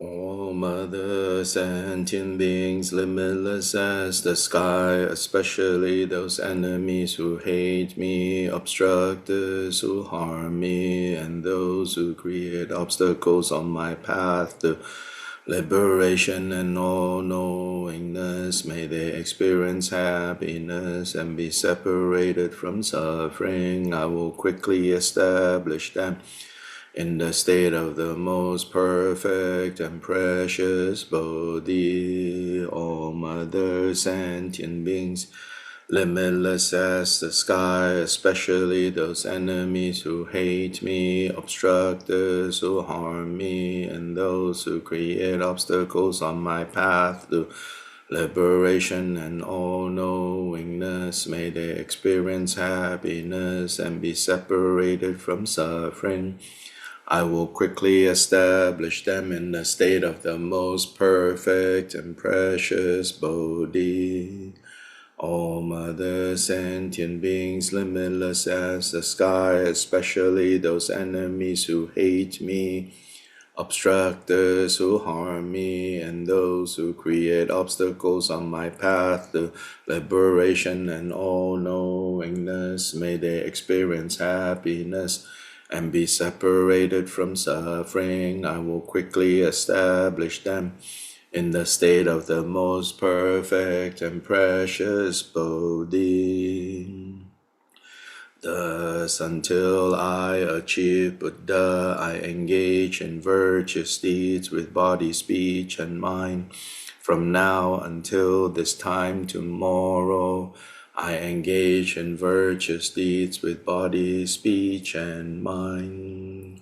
All mother sentient beings, limitless as the sky, especially those enemies who hate me, obstructors who harm me, and those who create obstacles on my path to liberation and all-knowingness. May they experience happiness and be separated from suffering. I will quickly establish them in the state of the most perfect and precious Bodhi, all mother sentient beings, limitless as the sky, especially those enemies who hate me, obstructors who harm me, and those who create obstacles on my path to liberation and all-knowingness. May they experience happiness and be separated from suffering. I will quickly establish them in the state of the most perfect and precious Bodhi. All mother sentient beings, limitless as the sky, especially those enemies who hate me, obstructors who harm me, and those who create obstacles on my path to liberation and all-knowingness. May they experience happiness and be separated from suffering. I will quickly establish them in the state of the most perfect and precious Bodhi. Thus, until I achieve Buddha, I engage in virtuous deeds with body, speech, and mind. From now until this time tomorrow, I engage in virtuous deeds with body, speech, and mind.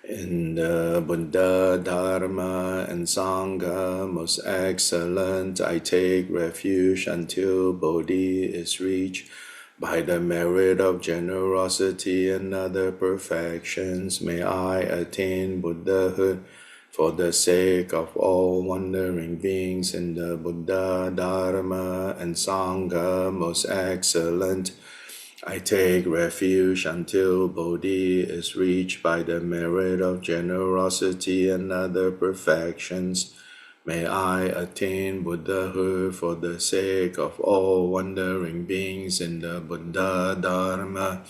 In the Buddha, Dharma, and Sangha, most excellent, I take refuge until Bodhi is reached. By the merit of generosity and other perfections, may I attain Buddhahood for the sake of all wandering beings in the Buddha, Dharma, and Sangha, most excellent. I take refuge until Bodhi is reached by the merit of generosity and other perfections. May I attain Buddhahood for the sake of all wandering beings in the Buddha, Dharma,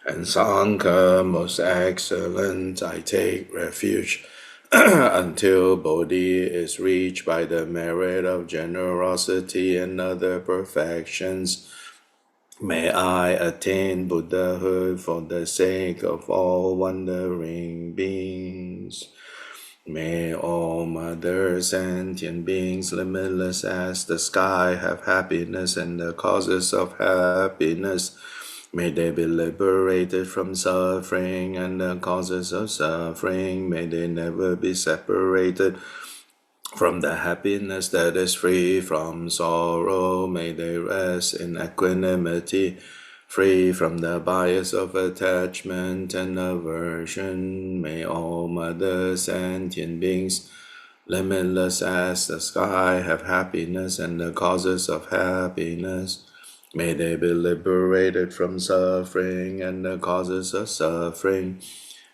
and Sangha, most excellent. I take refuge until Bodhi is reached by the merit of generosity and other perfections. May I attain Buddhahood for the sake of all wandering beings. May all mother sentient beings, limitless as the sky, have happiness and the causes of happiness. May they be liberated from suffering and the causes of suffering. May they never be separated from the happiness that is free from sorrow. May they rest in equanimity, free from the bias of attachment and aversion. May all mother sentient beings, limitless as the sky, have happiness and the causes of happiness. May they be liberated from suffering and the causes of suffering.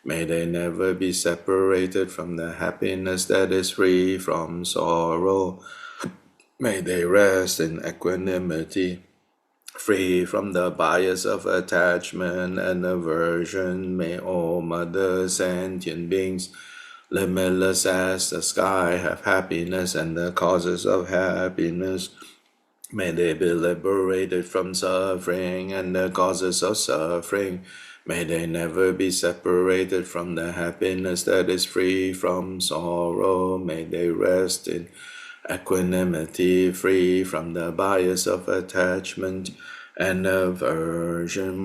May they never be separated from the happiness that is free from sorrow. May they rest in equanimity, free from the bias of attachment and aversion. May all mother sentient beings, limitless as the sky, have happiness and the causes of happiness. May they be liberated from suffering and the causes of suffering. May they never be separated from the happiness that is free from sorrow. May they rest in equanimity, free from the bias of attachment and aversion.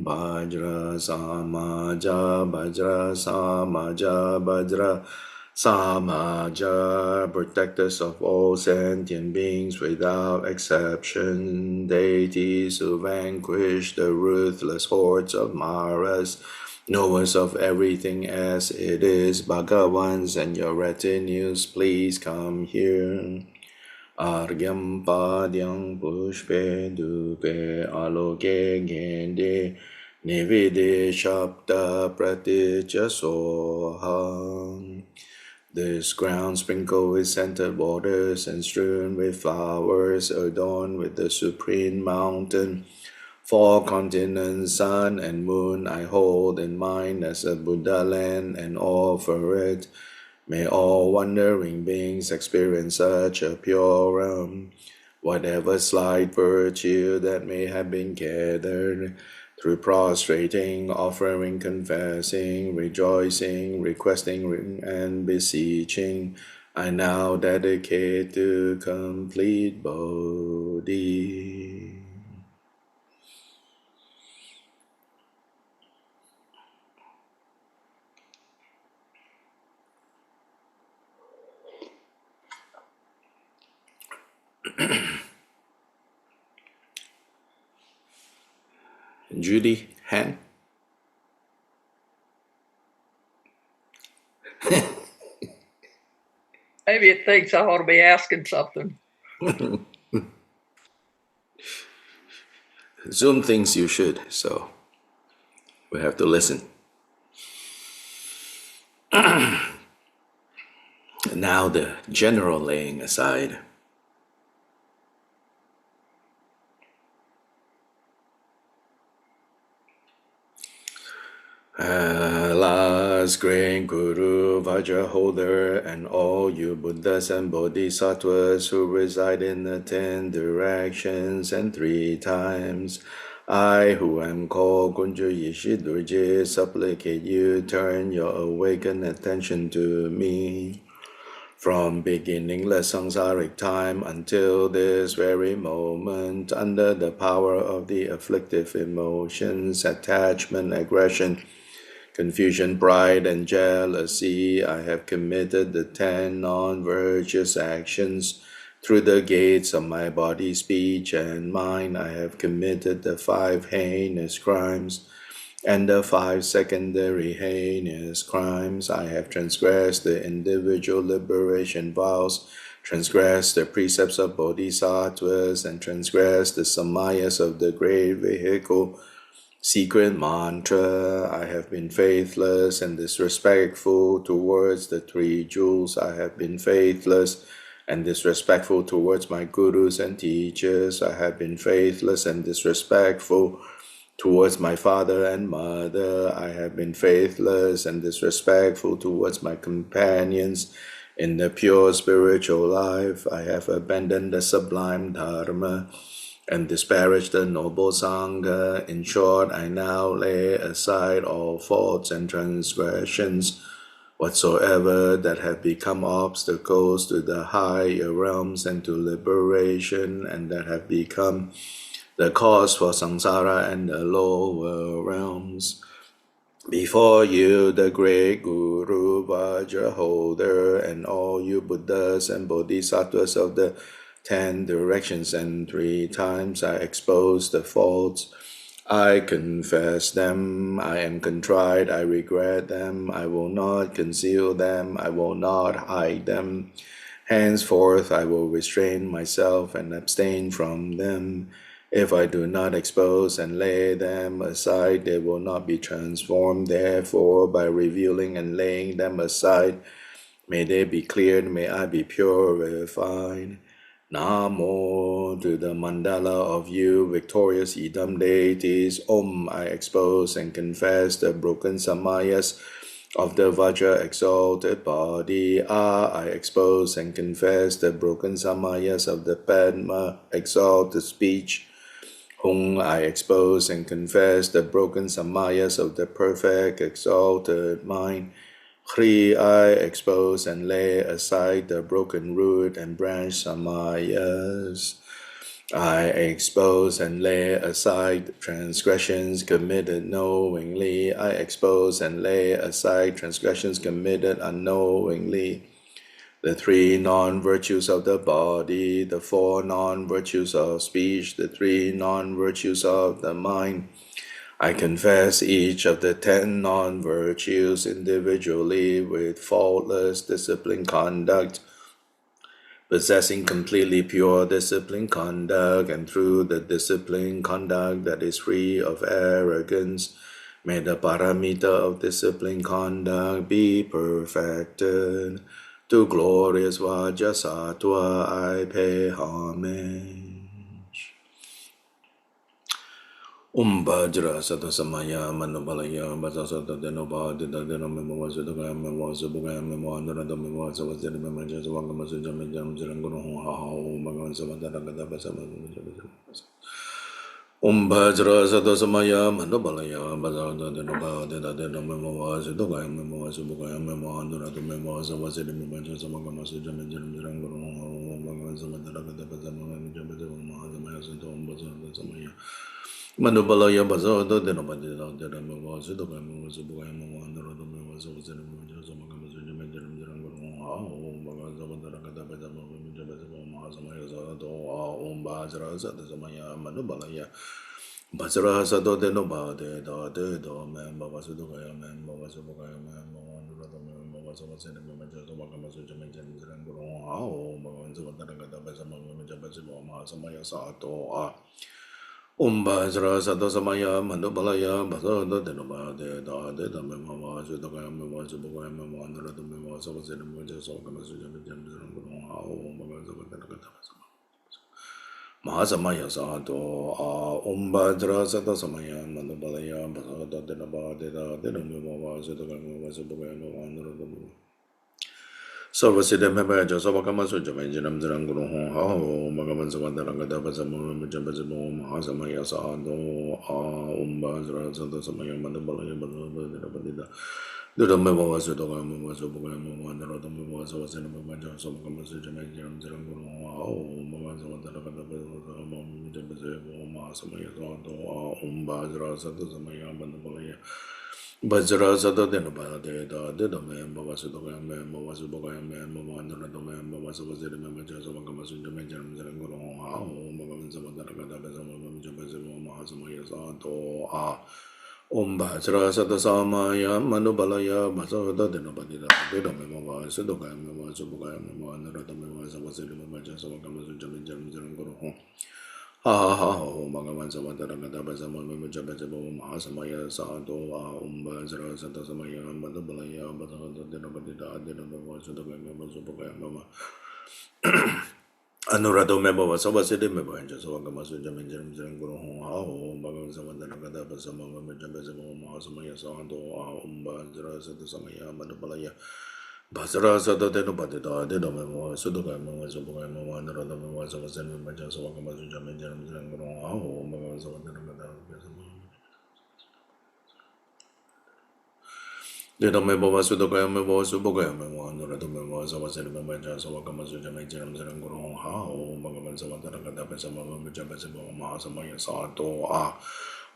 Bhajra Samaja, Bhajra Samaja, Bhajra Samaja, protectors of all sentient beings without exception, deities who vanquish the ruthless hordes of Maras, knowers of everything as it is, Bhagavans and your retinues, please come here. Argyam Padyam Pushpe Dupe Aloke Gende Nivide Shabda Pratitya Soham. This ground sprinkled with scented waters and strewn with flowers, adorned with the supreme mountain. Four continents, sun and moon, I hold in mind as a Buddha land and offer it. May all wandering beings experience such a pure realm. Whatever slight virtue that may have been gathered through prostrating, offering, confessing, rejoicing, requesting, and beseeching, I now dedicate to complete Bodhi. Judy, hand? Maybe it thinks I ought to be asking something. Zoom thinks you should, so we have to listen. Now the general laying aside. Last great Guru, Vajra holder, and all you Buddhas and Bodhisattvas who reside in the 10 directions and 3 times, I, who am called Gunju Yishi Durje, supplicate you turn your awakened attention to me. From beginningless samsaric time until this very moment, under the power of the afflictive emotions, attachment, aggression, confusion, pride, and jealousy, I have committed the 10 non-virtuous actions. Through the gates of my body, speech, and mind, I have committed the 5 heinous crimes. And the 5 secondary heinous crimes, I have transgressed the individual liberation vows, transgressed the precepts of bodhisattvas, and transgressed the samayas of the great vehicle. Secret mantra, I have been faithless and disrespectful towards the 3 jewels. I have been faithless and disrespectful towards my gurus and teachers. I have been faithless and disrespectful towards my father and mother. I have been faithless and disrespectful towards my companions. In the pure spiritual life, I have abandoned the sublime Dharma and disparaged the noble Sangha. In short, I now lay aside all faults and transgressions whatsoever that have become obstacles to the higher realms and to liberation, and that have become the cause for samsara and the lower realms. Before you, the great Guru, Vajra holder, and all you Buddhas and Bodhisattvas of the 10 directions and 3 times, I expose the faults. I confess them, I am contrite, I regret them, I will not conceal them, I will not hide them. Henceforth I will restrain myself and abstain from them. If I do not expose and lay them aside, they will not be transformed. Therefore, by revealing and laying them aside, may they be cleared, may I be purified. Namo to the mandala of you, victorious Idam deities. Om, I expose and confess the broken samayas of the Vajra exalted body. Ah, I expose and confess the broken samayas of the Padma exalted speech. Hung, I expose and confess the broken samayas of the perfect exalted mind. Hri, I expose and lay aside the broken root and branch samayas. I expose and lay aside transgressions committed knowingly. I expose and lay aside transgressions committed unknowingly. The 3 non-virtues of the body, the 4 non-virtues of speech, the 3 non-virtues of the mind. I confess each of the 10 non-virtues individually with faultless disciplined conduct, possessing completely pure disciplined conduct, and through the disciplined conduct that is free of arrogance, May the paramita of disciplined conduct be perfected. To glorious Vajrasattva I pay homage. Bhajra Sata Samaya Manobalaya Basasata Denoba Dida Denomemo Sudagam Wasubugam Memondra the Mimosa was the Memajas of Wangamasu Jamajam Zeranguru Hao Magan Samadana Basama. Bhajra Sata Samaya Manobalaya Basata Denoba Dida Denomemo Sudagam Memo Subugam Memondra the Mimosa was the Memajas of Wangamasu Jamajam Zeranguru Hao Magan Samadana Basama Jamajam Samaya. Manubalaya Bazoda, then about the was it, the was a boy, and the other was a was in the Joseph Magamazu, Mazamaya, Manubalaya. Basara Sado de Nobade, the man, Babasudoya, man, Babasuboya, man, was in the Joseph Magamazu, and Guru, Maganza, Samaya Sato. Bhajra Sata Samaya Mandobalaya Basada Denoba de Da de the Mema Sudagam was a boy, Mamma, the Memo was in the Mujas of Gamasujan, Mahasamaya Sato, Bhajra Sata Samaya Mandobalaya Basada Denoba de Da de the Memo was a boy, Sarvasida Meba Josavakamasu Jamanjam Zeranguru Hao Magaman Savandarangada Basamu Jabazimu Mahasamaya Sado Umbazra Santa Samaya Mandabalaya Badida Dudameva was a dogam was a bogam one of the was a Mamaja Savakamasu Jamanjam Zeranguru Hao Magazavandarangada Basamu Mahasamaya Sado Umbazra Santa Samaya Mandabalaya Bajra Sada Denaba de the man, Babasudoga man, Babasuboga man, Mamandra the man, Babasavazir Mamajas of Gamasu Jamajam Zerangoro, Magavan Samadaraga, Jabazimu Mahasamaya Sato, Bajra Sada Samaya, Manubalaya, Basada Denabadida, the Mama, Sudoga, Mamazuboga, Mamandra the Mavasavazir Mamajas of Gamasu Jamajam Zerangoro. Ha ha ha ho Magavan Samadaraga Basama Jabazabo Mahasamaya Sado Umbazra Santa Samaya Madabalaya Basada Denabadida Denaba Sudagama Anurado member was over city member and just Wagamasu Jamin Guru Hao Magavan Samadaraga Basama Jabazabo Mahasamaya Sado Umbazra Santa Samaya Madabalaya Basara Sada Denobadi Denoma Sudogama was a Bogama one other was a Zen Majas of Wagamasu Jamin Guru Hao Magavan Samadaraga The Domebo was with the Gama was a Bogama, one or the members of a cinema just of Wakamasu Jamaican and Guru, how Magavan Samataka, Pesama, Jabazabo, Masamaya Sato,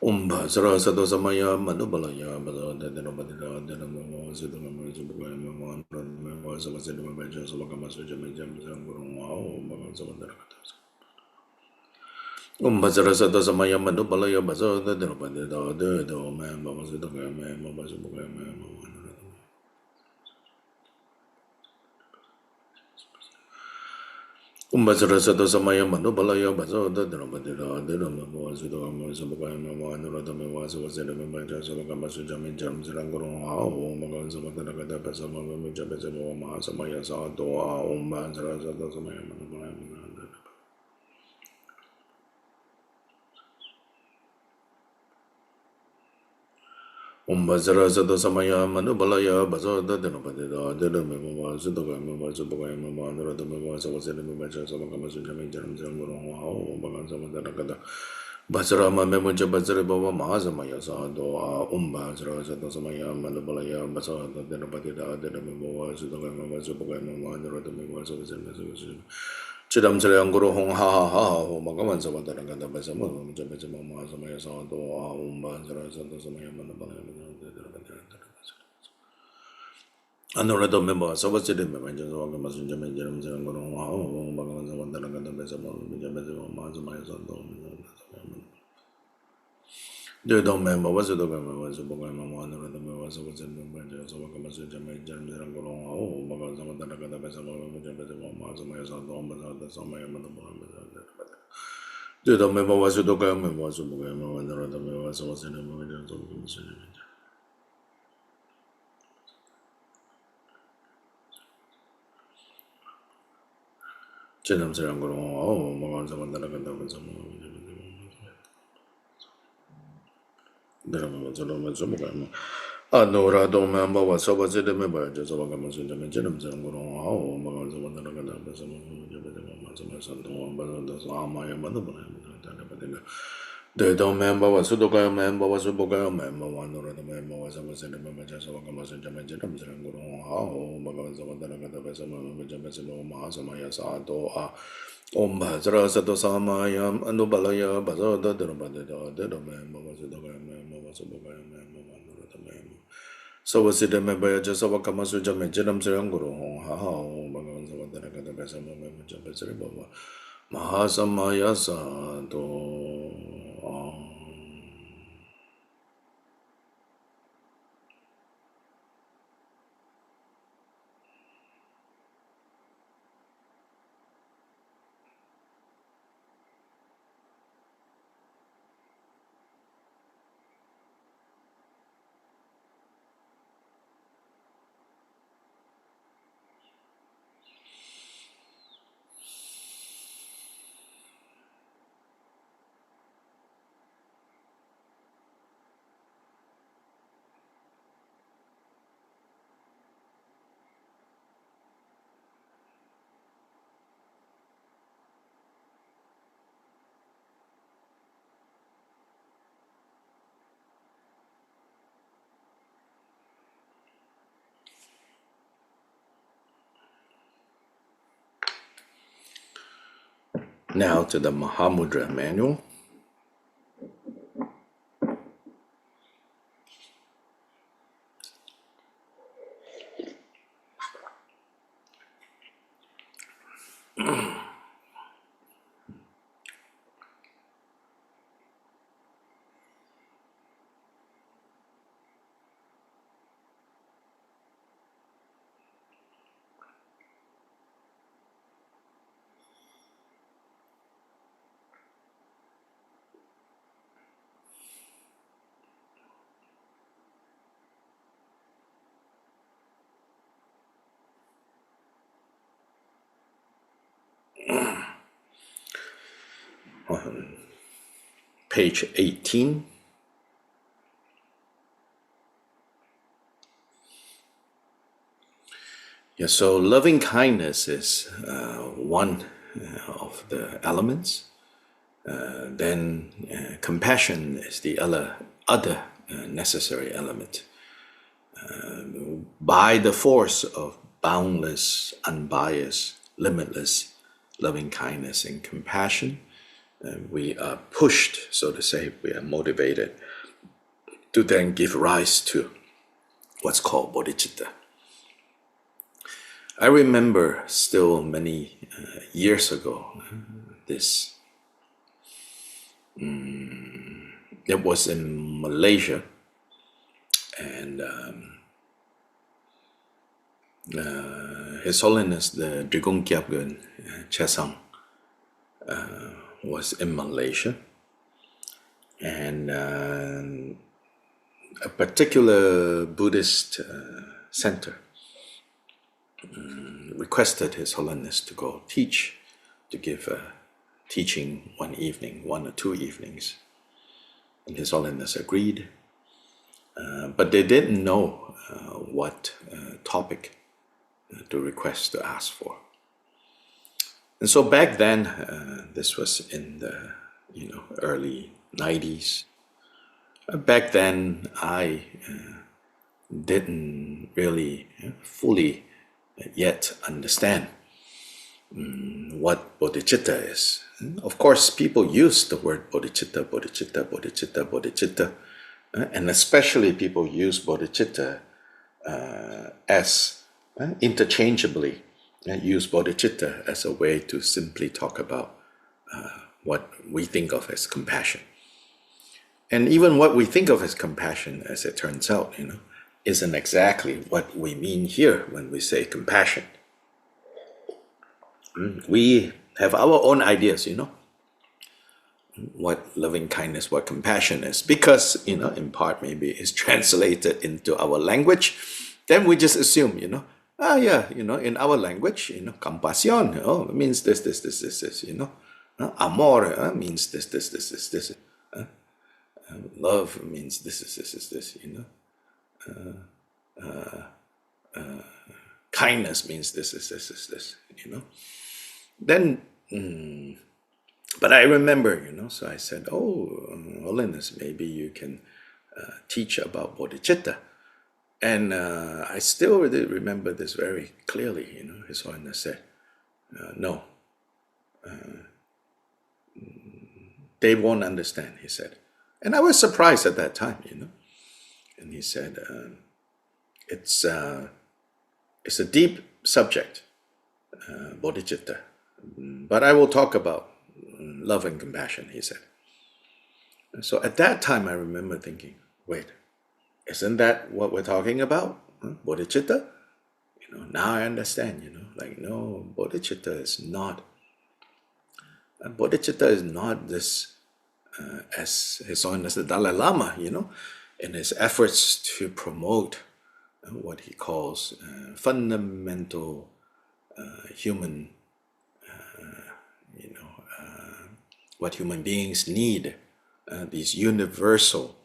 Umbasara Sato Samaya, Manubalaya, but then nobody the number was the members of Bogama, one of the members of a cinema just of Wakamasu Jamaican and Guru, how Magavan Samataka. Umbasara Sato Samaya, Manubalaya, Baza, the nobody the man, Babas the man, Babas of Bogama. Umbazara Sato Samaya Manobalaya Bazo, the Dramadira, the Ramawas, the Ramasabaka, one of the Mavas was in the Majas of Gamasu Jamin Jams, Rangoro, Magans of the Nagada Pesama, Jabazabo, Masamaya Sato, Umbazara Sato Samaya Manobalaya. Umbazara Sato Samaya Manobalaya Bazo, the Denopadida, the Mavas, the Gamasu Bogama, one of the Mavas was in the Majas of Gamasu Jamin Jams, Rangoro, Magans of the Nagada. Basarama Memoja Bazarabava Mahazamaya Sado, Umbazra Sato Samaya Manobalaya, Basa, the Denabadida, the Mavas, the Gama, Subogama, one of the Mavas of the Chidam Saranguru Hong Ha Ha, Magaman Savatanaga, Basama, Jabazama, Samaya Sado, Umbazra Sato Samaya Manobalaya. Another member, so what's it in the Manchester Organization, Jam, Zangoro, Magaman Savatanaga, Basama, Jabazama, Mazamaya Sado. The don't remember was a document was a Bogama one or the was a Manchester Organization, Jam, Zangoro, Magaman Savatanaga, Basama, Jabazama, Mazamaya Sado, the Samaya Manobalaya. The member was a document was a Bogama one or the was in the Manchester Organization. Chinam Guru, oh, Magan Samantana Gandam, Anora Domamba was over the member, just over Gamas in the Majinum Guru, oh, Magan Samantana Gandam, my mother. The don't member was Sudoka member was a Boga member, one or the member was a member just over Gamas and Jamajam Guru, oh, Magan Samantana Gandam, Mahasamaya Sato. Om Bhadra Sato Samayam Anubalaya Bhadra so was it a member just of a Kamasuja Majam Seranguru? How Bhagavan Savadana Besama Majapesari Baba Mahasamaya Sato. Now to the Mahamudra manual. Page 18. Yeah, so loving kindness is one of the elements. Then compassion is the other necessary element. By the force of boundless, unbiased, limitless loving kindness and compassion, we are pushed, so to say, we are motivated to then give rise to what's called bodhicitta. I remember still many years ago, this, it was in Malaysia, and His Holiness the Drigong Kyabgun Chesang was in Malaysia, and a particular Buddhist center requested His Holiness to go teach, to give a teaching one evening, 1 or 2 evenings. And His Holiness agreed, but they didn't know what topic to request, to ask for. And so back then, this was in the early 90s. Back then, I didn't really fully yet understand what bodhicitta is. Of course, people use the word bodhicitta, bodhicitta, bodhicitta, bodhicitta, and especially people use bodhicitta as interchangeably, use bodhicitta as a way to simply talk about what we think of as compassion. And even what we think of as compassion, as it turns out, isn't exactly what we mean here when we say compassion. We have our own ideas, what loving kindness, what compassion is, because, in part maybe it's translated into our language. Then we just assume, Yeah, in our language, compasión, it means this, amor means this. Love means this. Kindness means this. Then, but I remember, so I said, oh, Holiness, maybe you can teach about bodhicitta. And I still really remember this very clearly, His Holiness said, no, they won't understand, he said. And I was surprised at that time, And he said, it's a deep subject, bodhicitta. But I will talk about love and compassion, he said. And so at that time, I remember thinking, wait, isn't that what we're talking about? Bodhicitta? Now I understand, no, bodhicitta is not. Bodhicitta is not this, as His Holiness the Dalai Lama, in his efforts to promote what he calls fundamental human, what human beings need, these universal,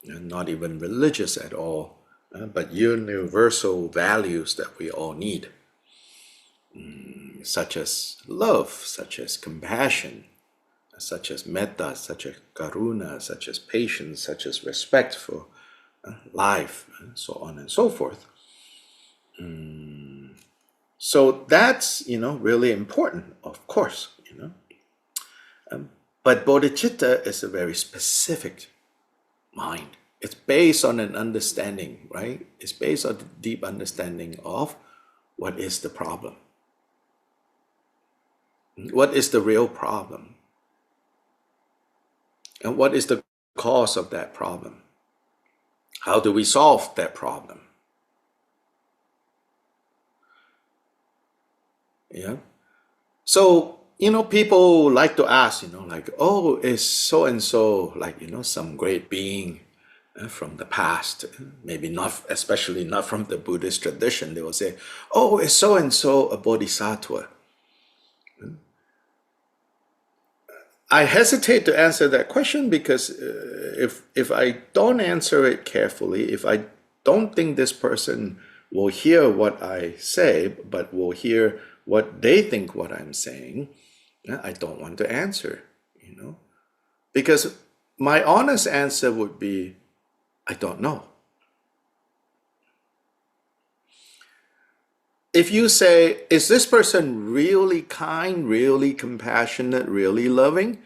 not even religious at all, but universal values that we all need, such as love, such as compassion, such as metta, such as karuna, such as patience, such as respect for life, and so on and so forth. So that's, really important, of course, but bodhicitta is a very specific mind. It's based on an understanding, right? It's based on a deep understanding of what is the problem. What is the real problem? And what is the cause of that problem? How do we solve that problem? Yeah. So, people like to ask, like, oh, is so and so like, some great being from the past? Maybe not, especially not from the Buddhist tradition. They will say, oh, is so and so a bodhisattva? I hesitate to answer that question because if I don't answer it carefully, if I don't think this person will hear what I say, but will hear what they think what I'm saying, I don't want to answer, because my honest answer would be, I don't know. If you say, is this person really kind, really compassionate, really loving?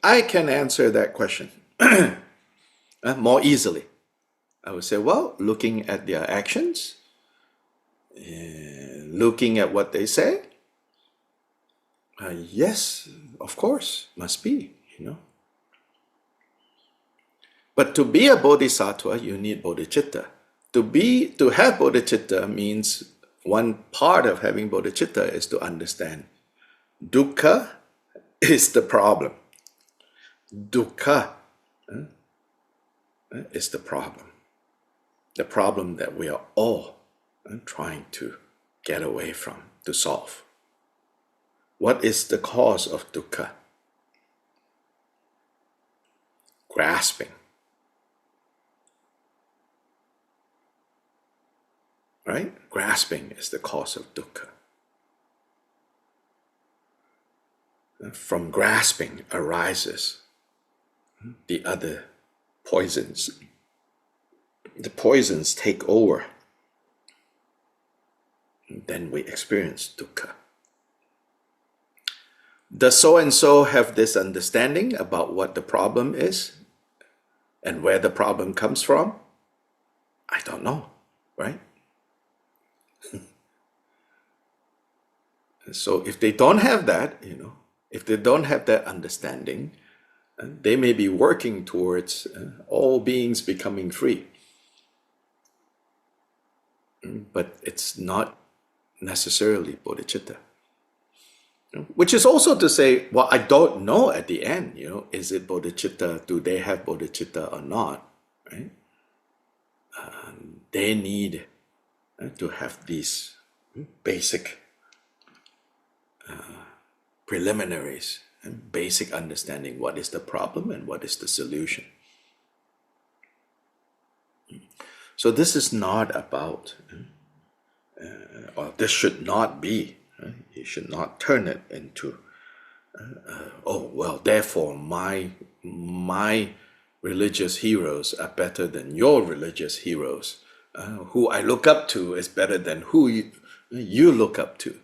I can answer that question more easily. I would say, well, looking at their actions, looking at what they say, yes, of course, must be, But to be a bodhisattva, you need bodhicitta. To have bodhicitta means one part of having bodhicitta is to understand dukkha is the problem. Dukkha is the problem that we are all trying to get away from, to solve. What is the cause of dukkha? Grasping. Right? Grasping is the cause of dukkha. From grasping arises the other poisons. The poisons take over. And then we experience dukkha. Does so-and-so have this understanding about what the problem is and where the problem comes from? I don't know, right? So if they don't have that, if they don't have that understanding, they may be working towards all beings becoming free. But it's not necessarily bodhicitta. Which is also to say, well, I don't know at the end, is it bodhicitta? Do they have bodhicitta or not? Right? They need to have these basic preliminaries and basic understanding what is the problem and what is the solution. So this is not about, or this should not be, you should not turn it into, oh well, therefore my religious heroes are better than your religious heroes. Who I look up to is better than who you look up to.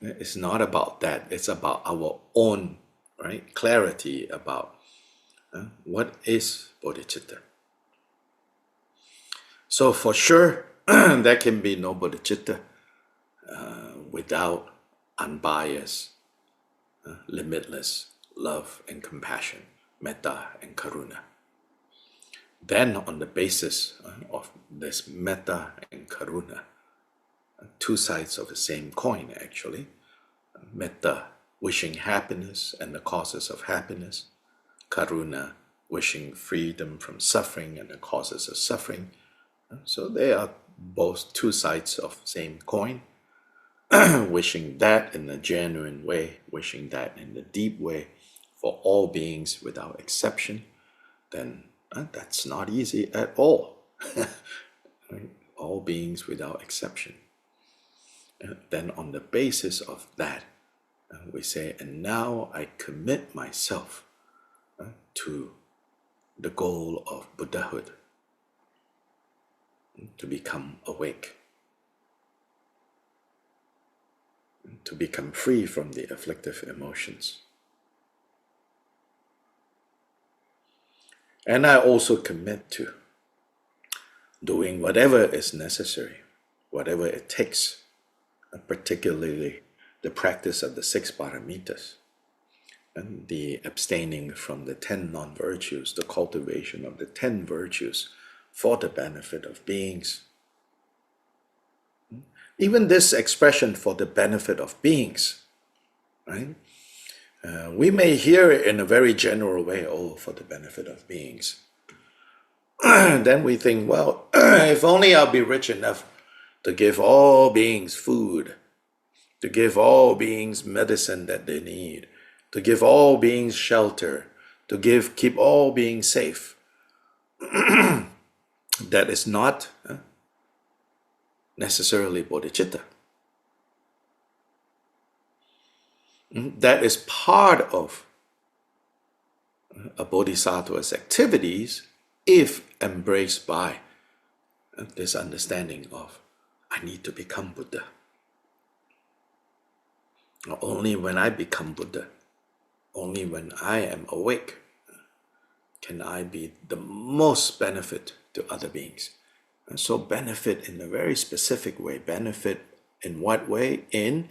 It's not about that. It's about our own, right, clarity about what is bodhicitta. So for sure, there can be no bodhicitta without unbiased, limitless love and compassion, metta and karuna. Then on the basis of this metta and karuna, two sides of the same coin actually, metta wishing happiness and the causes of happiness, karuna wishing freedom from suffering and the causes of suffering. So they are both two sides of the same coin, wishing that in a genuine way, wishing that in a deep way for all beings without exception, then that's not easy at all. Right? All beings without exception. Then on the basis of that, we say, and now I commit myself to the goal of Buddhahood, to become awake, to become free from the afflictive emotions. And I also commit to doing whatever is necessary, whatever it takes, particularly the practice of the 6 paramitas, and the abstaining from the 10 non-virtues, the cultivation of the 10 virtues for the benefit of beings. Even this expression, for the benefit of beings, right? We may hear it in a very general way, oh, for the benefit of beings. Then we think, well, if only I'll be rich enough to give all beings food, to give all beings medicine that they need, to give all beings shelter, to keep all beings safe. That is not necessarily bodhicitta. That is part of a bodhisattva's activities if embraced by this understanding of, I need to become Buddha. Only when I become Buddha, only when I am awake, can I be the most benefit to other beings. And so benefit in a very specific way. Benefit in what way? In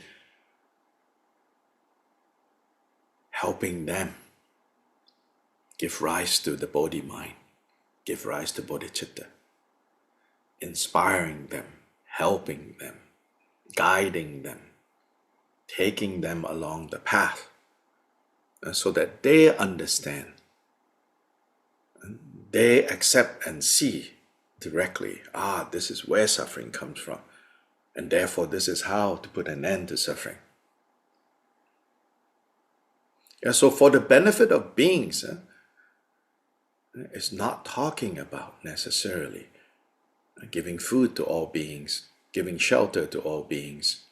helping them give rise to the Bodhi mind, give rise to bodhicitta, inspiring them, helping them, guiding them, taking them along the path, so that they understand, they accept and see directly, this is where suffering comes from, and therefore this is how to put an end to suffering. So for the benefit of beings, it's not talking about necessarily giving food to all beings, giving shelter to all beings,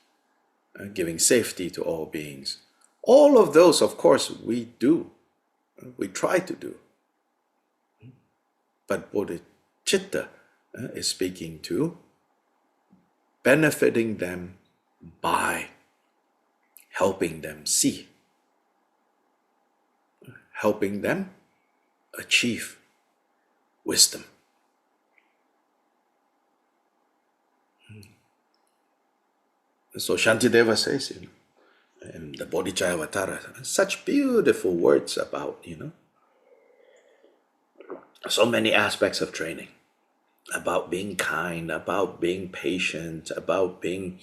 giving safety to all beings. All of those, of course, we do. We try to do. But bodhicitta is speaking to benefiting them by helping them see, helping them achieve wisdom. So Shantideva says, in the Bodhicayyavatara, such beautiful words about, so many aspects of training, about being kind, about being patient, about being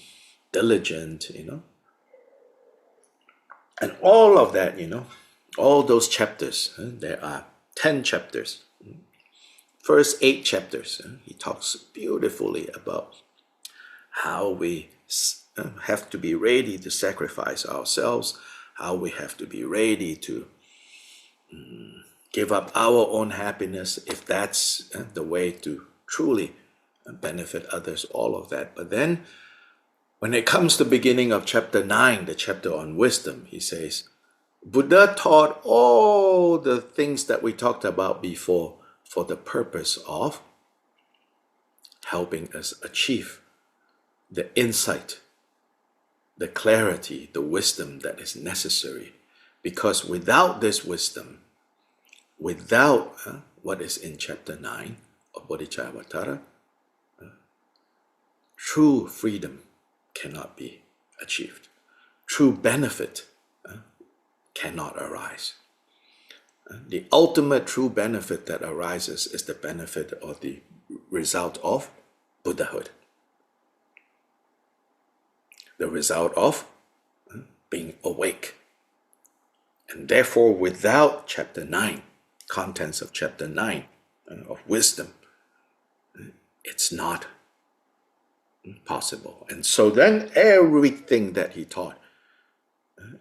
diligent, and all of that, all those chapters, there are 10 chapters first 8 chapters, he talks beautifully about how we have to be ready to sacrifice ourselves, how we have to be ready to give up our own happiness if that's the way to truly benefit others, all of that. But then when it comes to beginning of chapter 9, the chapter on wisdom, he says, Buddha taught all the things that we talked about before for the purpose of helping us achieve the insight, the clarity, the wisdom that is necessary. Because without this wisdom, without what is in chapter 9 of Bodhicharyavatara, true freedom cannot be achieved. True benefit cannot arise. The ultimate true benefit that arises is the benefit or the result of Buddhahood. The result of being awake. And therefore, without chapter 9, contents of chapter 9 of wisdom, it's not possible. And so then everything that he taught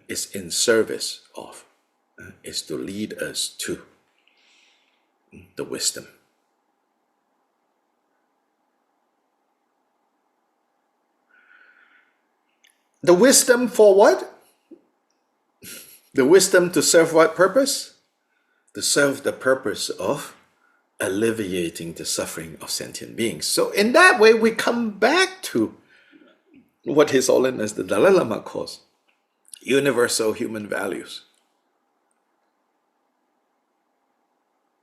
is in service of, is to lead us to the wisdom. The wisdom for what? The wisdom to serve what purpose? To serve the purpose of alleviating the suffering of sentient beings. So in that way, we come back to what His Holiness the Dalai Lama calls universal human values.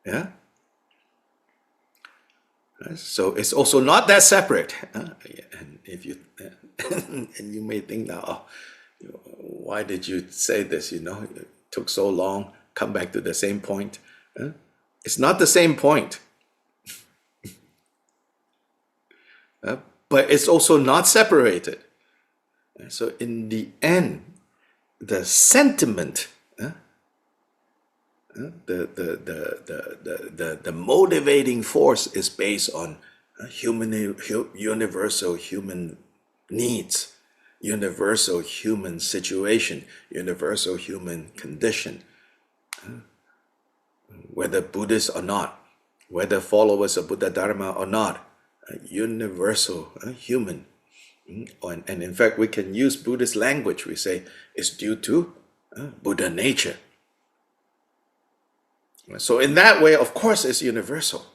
Yeah? So it's also not that separate. And if you and you may think now, oh, why did you say this? It took so long. Come back to the same point. It's not the same point. But it's also not separated. So in the end, the sentiment, the motivating force is based on universal human needs, universal human situation, universal human condition. Whether Buddhists or not, whether followers of Buddha Dharma or not, universal human. And in fact, we can use Buddhist language. We say it's due to Buddha nature. So in that way, of course, it's universal.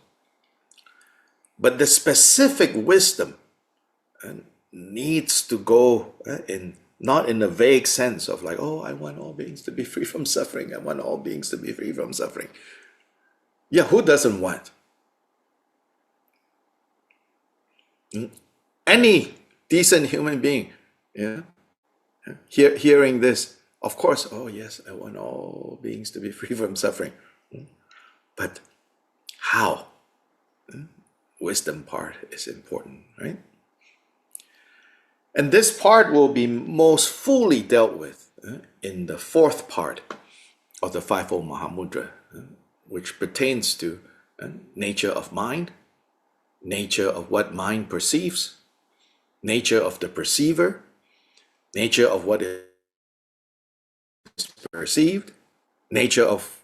But the specific wisdom needs to go not in a vague sense of like, oh, I want all beings to be free from suffering. I want all beings to be free from suffering. Yeah, who doesn't want? Any decent human being, hearing this, of course, oh yes, I want all beings to be free from suffering. But how? Wisdom part is important, right? And this part will be most fully dealt with in the 4th part of the Fivefold Mahamudra, which pertains to nature of mind, nature of what mind perceives, nature of the perceiver, nature of what is perceived, nature of,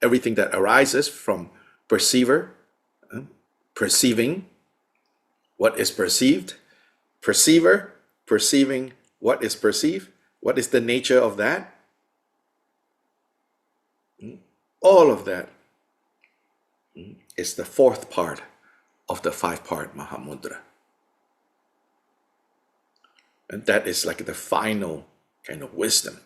everything that arises from perceiver, perceiving what is perceived, perceiver, perceiving what is perceived. What is the nature of that? All of that is the 4th part of the 5-part Mahamudra. And that is like the final kind of wisdom.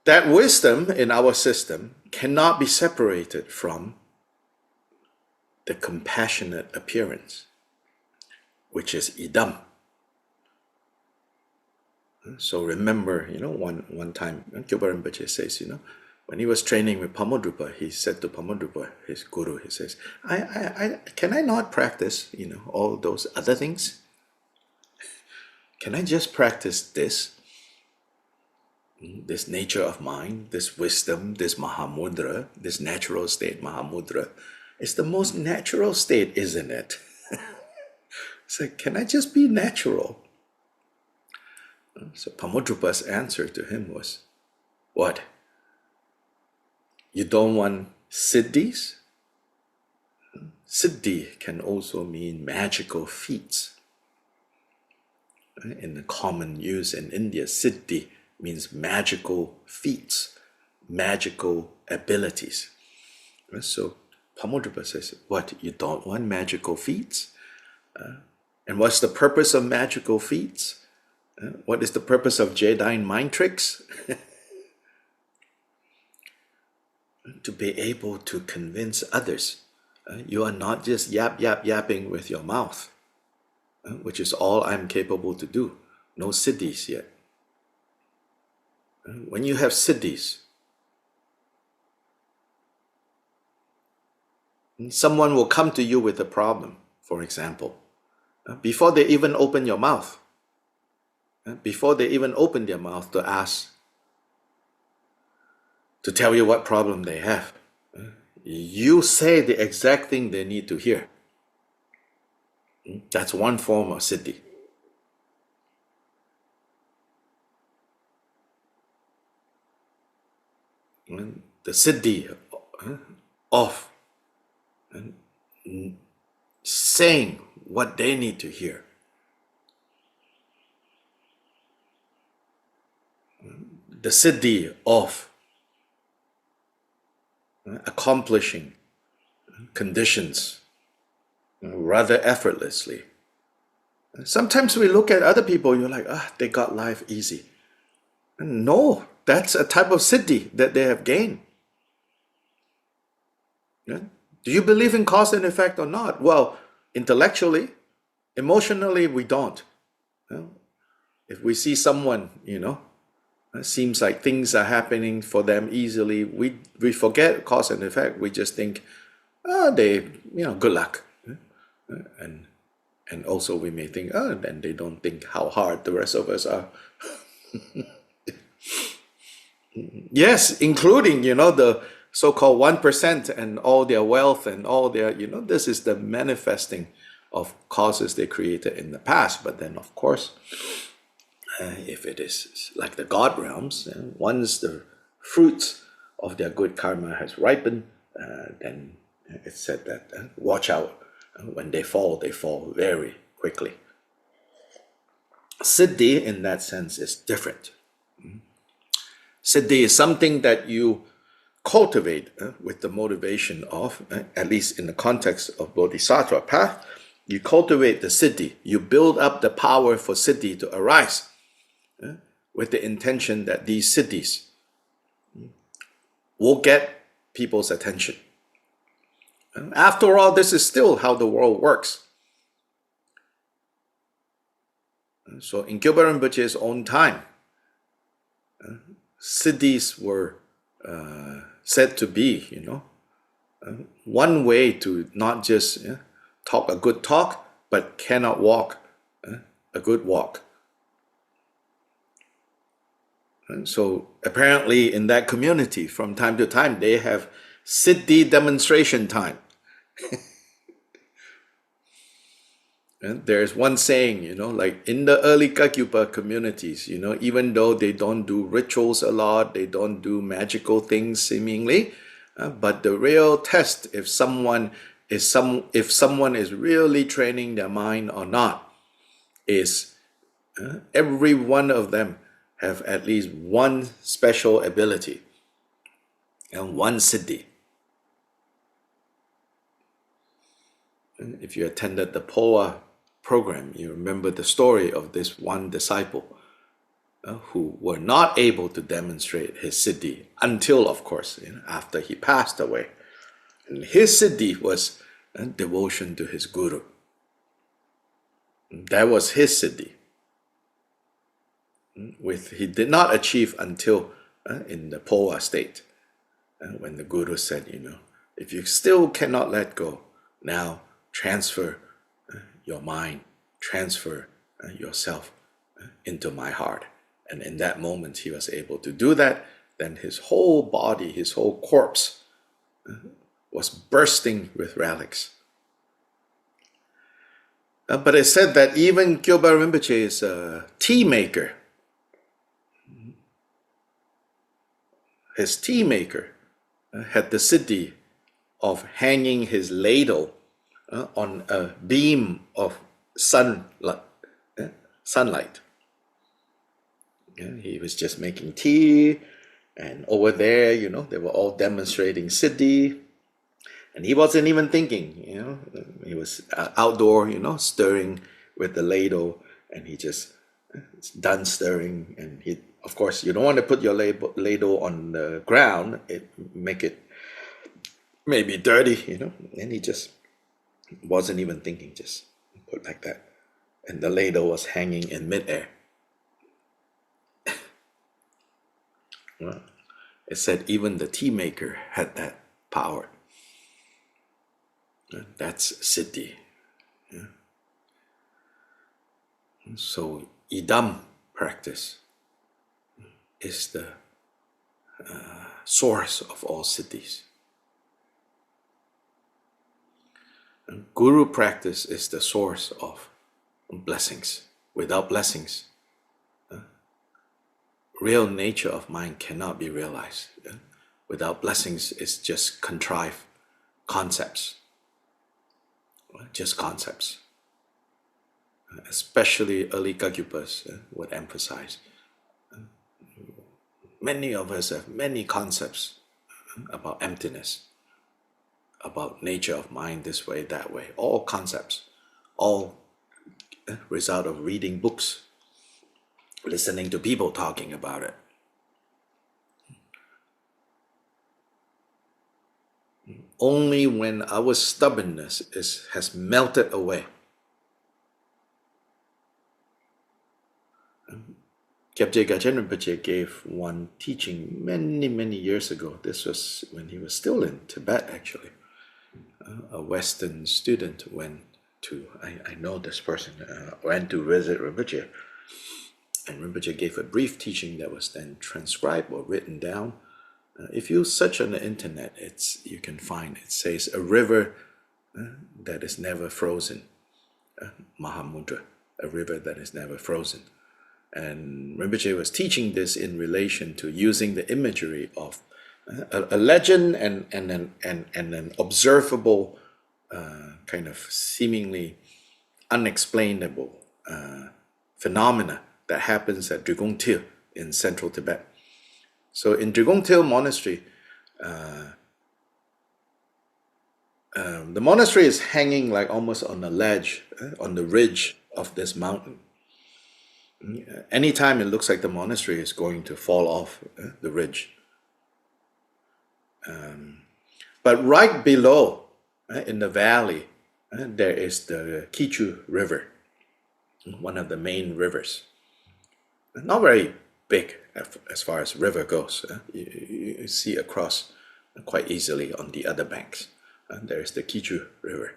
That wisdom in our system cannot be separated from the compassionate appearance, which is idam. So remember, one time, Kyuba Rinpoche says, when he was training with Pamodrupa, he said to Pamodrupa, his guru, he says, can I not practice, all those other things? Can I just practice this? this nature of mind, this wisdom, this Mahamudra, this natural state, Mahamudra, is the most natural state, isn't it? It's like, can I just be natural? So Pamudrupa's answer to him was, what? You don't want siddhis? Siddhi can also mean magical feats. In the common use in India, siddhi means magical feats, magical abilities. So Pamudrupa says, what, you don't want magical feats? And what's the purpose of magical feats? What is the purpose of Jedi mind tricks? To be able to convince others. You are not just yapping with your mouth, which is all I'm capable to do. No siddhis yet. When you have siddhis, someone will come to you with a problem, for example, before they even open your mouth, before they even open their mouth to ask, to tell you what problem they have. You say the exact thing they need to hear. That's one form of siddhi. The siddhi of saying what they need to hear. The siddhi of accomplishing conditions rather effortlessly. Sometimes we look at other people, you're like, they got life easy. No, that's a type of siddhi that they have gained. Yeah? Do you believe in cause and effect or not? Well, intellectually, emotionally, we don't. If we see someone, it seems like things are happening for them easily, we forget cause and effect. We just think, good luck. And also we may think, then they don't think how hard the rest of us are. Yes, including, the so-called 1% and all their wealth and all their, this is the manifesting of causes they created in the past. But then, of course, if it is like the God realms, once the fruits of their good karma has ripened, then it's said that watch out. When they fall very quickly. Siddhi, in that sense, is different. Siddhi is something that you cultivate with the motivation of, at least in the context of Bodhisattva path, you cultivate the siddhi. You build up the power for siddhi to arise with the intention that these siddhis will get people's attention. After all, this is still how the world works. So in Gilbert Rinpoche's own time, siddhis were said to be, one way to not just talk a good talk, but cannot walk a good walk. And so apparently in that community, from time to time, they have siddhi demonstration time. And there's one saying, like in the early Kagyupa communities, even though they don't do rituals a lot, they don't do magical things seemingly, but the real test if someone is really training their mind or not is every one of them have at least one special ability and one siddhi. If you attended the POA program, you remember the story of this one disciple who were not able to demonstrate his siddhi until, of course, after he passed away. And his siddhi was devotion to his guru. That was his siddhi. He did not achieve until in the POA state, when the guru said, if you still cannot let go, now transfer your mind, transfer yourself into my heart, And in that moment, he was able to do that. Then his whole body, his whole corpse was bursting with relics. But it's said that even Kyoba Rinpoche is a tea maker. His tea maker had the siddhi of hanging his ladle on a beam of sunlight. He was just making tea, and over there, they were all demonstrating siddhi, and he wasn't even thinking. He was outdoor, stirring with the ladle, and he just done stirring, and he, of course, you don't want to put your ladle on the ground; make it maybe dirty, and he just wasn't even thinking, just put like that, and the ladle was hanging in midair. Well, it said even the tea maker had that power. That's siddhi. So idam practice is the source of all siddhis. And guru practice is the source of blessings. Without blessings, real nature of mind cannot be realized. Without blessings, it's just contrived concepts. Just concepts. Especially early Kagyupas would emphasize. Many of us have many concepts about emptiness, about nature of mind this way, that way. All concepts, all result of reading books, listening to people talking about it. Only when our stubbornness has melted away. Kyabje Gachen Rinpoche gave one teaching many years ago. This was when he was still in Tibet, actually. A Western student went to, I know this person, went to visit Rinpoche. And Rinpoche gave a brief teaching that was then transcribed or written down. If you search on the internet, you can find, it says, a river that is never frozen. Mahamudra, a river that is never frozen. And Rinpoche was teaching this in relation to using the imagery of a legend and an observable, kind of seemingly unexplainable phenomena that happens at Drigong Til in central Tibet. So in Drigong Til Monastery, the monastery is hanging like almost on a ledge, on the ridge of this mountain. Anytime it looks like the monastery is going to fall off the ridge. But right below, in the valley, there is the Kichu River, one of the main rivers. Not very big as far as river goes. You see across quite easily on the other banks. There is the Kichu River.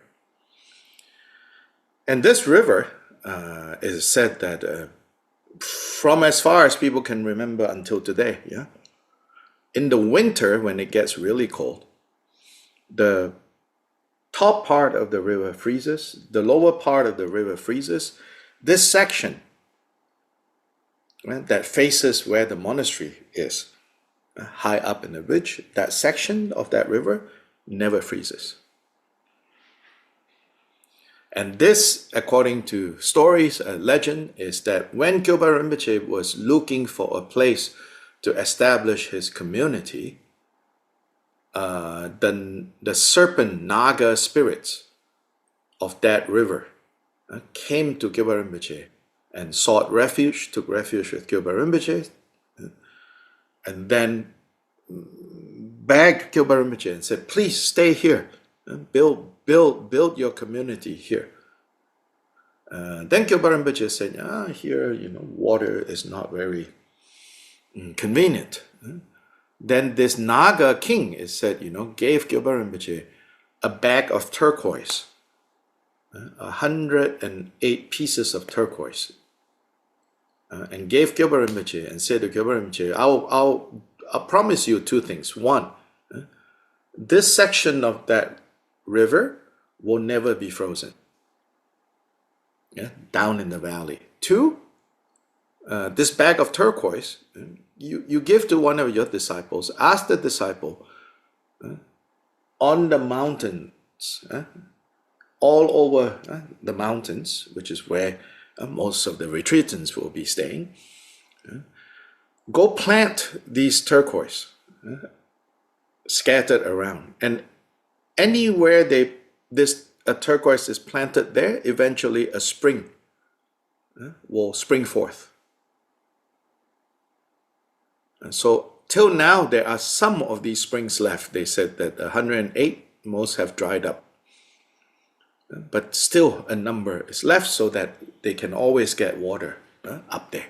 And this river is said that from as far as people can remember until today, in the winter when it gets really cold, the top part of the river freezes, the lower part of the river freezes. This section that faces where the monastery is, high up in the ridge, that section of that river never freezes. And this, according to stories, a legend, is that when Kyoba Rinpoche was looking for a place to establish his community, the serpent Naga spirits of that river came to Kyoba Rinpoche and sought refuge, took refuge with Kyoba Rinpoche, and then begged Kyoba Rinpoche and said, please stay here, build your community here. Then Kyoba Rinpoche said, here, water is not very convenient. Then this Naga king, is said, gave Kyoba Rinpoche a bag of turquoise, 108 pieces of turquoise. and gave Gyoba Rinpoche and said to Gyoba Rinpoche, I'll promise you two things. One, this section of that river will never be frozen, down in the valley. Two, this bag of turquoise, you give to one of your disciples. Ask the disciple on the mountains, all over the mountains, which is where most of the retreatants will be staying. Go plant these turquoise scattered around, and anywhere a turquoise is planted there, eventually a spring will spring forth. And so till now, there are some of these springs left. They said that 108, most have dried up. But still a number is left so that they can always get water up there.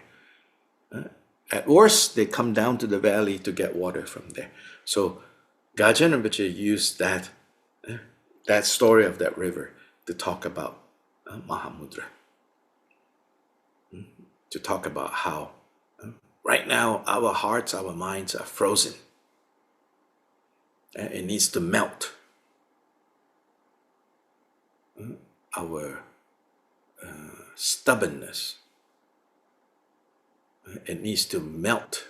At worst, they come down to the valley to get water from there. So Gajen Rinpoche used that story of that river to talk about Mahamudra. To talk about how right now our hearts, our minds are frozen. It needs to melt. Our stubbornness. It needs to melt.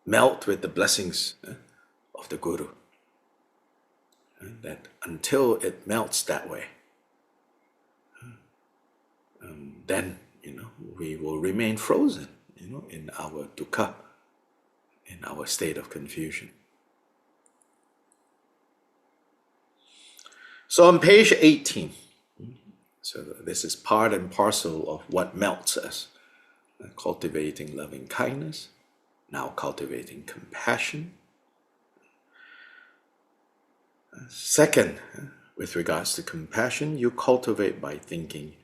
Melt with the blessings of the Guru. That until it melts that way, then we will remain frozen, in our dukkha, in our state of confusion. So on page 18, so this is part and parcel of what melts us. Cultivating loving kindness, now cultivating compassion. Second, with regards to compassion, you cultivate by thinking,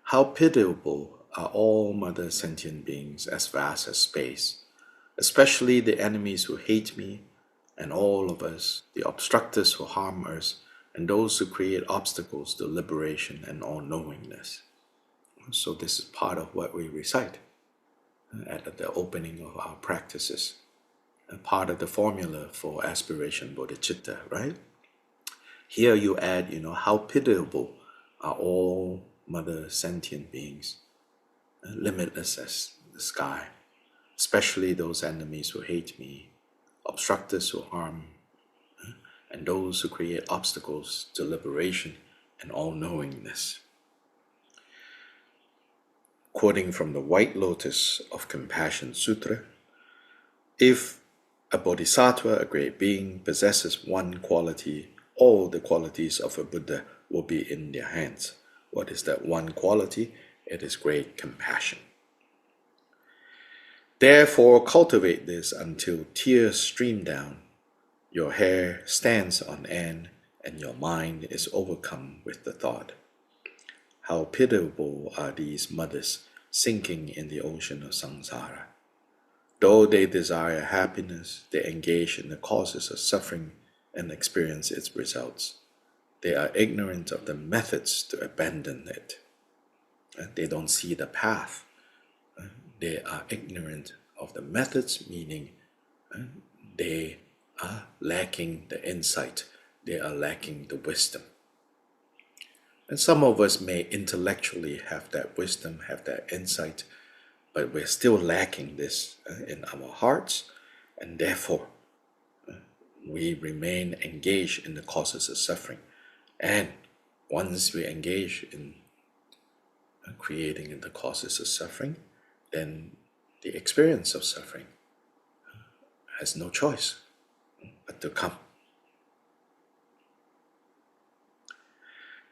how pitiable are all mother sentient beings as vast as space, especially the enemies who hate me, and all of us, the obstructors who harm us, and those who create obstacles to liberation and all-knowingness. So this is part of what we recite at the opening of our practices, a part of the formula for aspiration bodhicitta, right? Here you add, how pitiable are all mother sentient beings, limitless as the sky, especially those enemies who hate me, obstructors who harm, and those who create obstacles to liberation and all-knowingness. Quoting from the White Lotus of Compassion Sutra, if a bodhisattva, a great being, possesses one quality, all the qualities of a Buddha will be in their hands. What is that one quality? It is great compassion. Therefore, cultivate this until tears stream down, your hair stands on end, and your mind is overcome with the thought, how pitiable are these mothers sinking in the ocean of samsara. Though they desire happiness, they engage in the causes of suffering and experience its results. They are ignorant of the methods to abandon it. They don't see the path. They are ignorant of the methods, meaning they are lacking the insight. They are lacking the wisdom. And some of us may intellectually have that wisdom, have that insight, but we're still lacking this in our hearts, and therefore we remain engaged in the causes of suffering. And once we engage in creating the causes of suffering, then the experience of suffering has no choice but to come.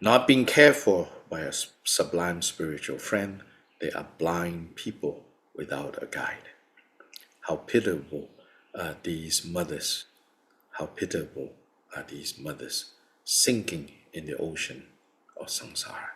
Not being cared for by a sublime spiritual friend, they are blind people without a guide. How pitiable are these mothers? How pitiable are these mothers sinking in the ocean of samsara?